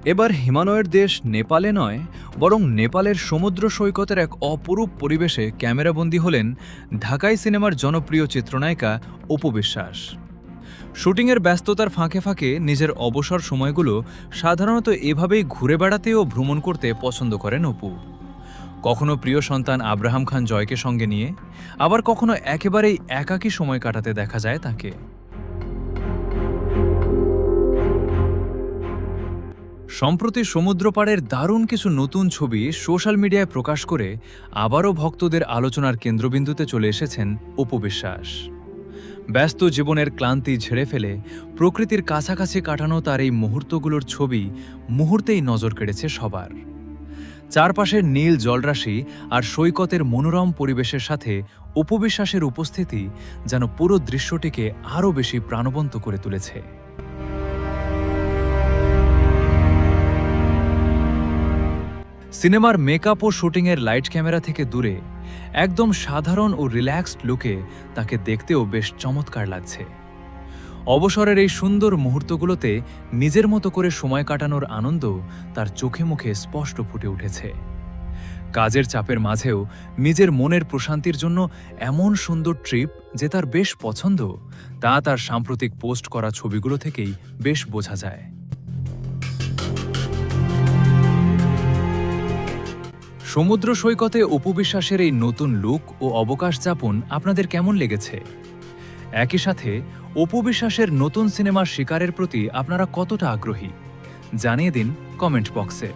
এবার হিমালয়ের দেশ নেপালে নয়, বরং নেপালের সমুদ্র সৈকতের এক অপরূপ পরিবেশে ক্যামেরাবন্দী হলেন ঢাকাই সিনেমার জনপ্রিয় চিত্রনায়িকা অপু বিশ্বাস। শুটিংয়ের ব্যস্ততার ফাঁকে ফাঁকে নিজের অবসর সময়গুলো সাধারণত এভাবেই ঘুরে বেড়াতে ও ভ্রমণ করতে পছন্দ করেন অপু। কখনো প্রিয় সন্তান আব্রাহাম খান জয়কে সঙ্গে নিয়ে, আবার কখনো একেবারেই একাকী সময় কাটাতে দেখা যায় তাকে। সম্প্রতি সমুদ্রপাড়ের দারুণ কিছু নতুন ছবি সোশ্যাল মিডিয়ায় প্রকাশ করে আবারও ভক্তদের আলোচনার কেন্দ্রবিন্দুতে চলে এসেছেন অপু বিশ্বাস। ব্যস্ত জীবনের ক্লান্তি ঝেড়ে ফেলে প্রকৃতির কাছাকাছি কাটানো তার এই মুহূর্তগুলোর ছবি মুহূর্তেই নজর কেড়েছে সবার। চারপাশের নীল জলরাশি আর সৈকতের মনোরম পরিবেশের সাথে অপু বিশ্বাসের উপস্থিতি যেন পুরো দৃশ্যটিকে আরও বেশি প্রাণবন্ত করে তুলেছে। সিনেমার মেকআপ ও শুটিংয়ের লাইট ক্যামেরা থেকে দূরে একদম সাধারণ ও রিল্যাক্সড লুকে তাকে দেখতেও বেশ চমৎকার লাগছে। অবসরের এই সুন্দর মুহূর্তগুলোতে নিজের মতো করে সময় কাটানোর আনন্দ তার চোখে মুখে স্পষ্ট ফুটে উঠেছে। কাজের চাপের মাঝেও নিজের মনের প্রশান্তির জন্য এমন সুন্দর ট্রিপ যে তার বেশ পছন্দ, তা তার সাম্প্রতিক পোস্ট করা ছবিগুলো থেকেই বেশ বোঝা যায়। সমুদ্র সৈকতে অপু বিশ্বাসের এই নতুন লুক ও অবকাশ যাপন আপনাদের কেমন লেগেছে? একই সাথে অপু বিশ্বাসের নতুন সিনেমার শিকারের প্রতি আপনারা কতটা আগ্রহী জানিয়ে দিন কমেন্ট বক্সে।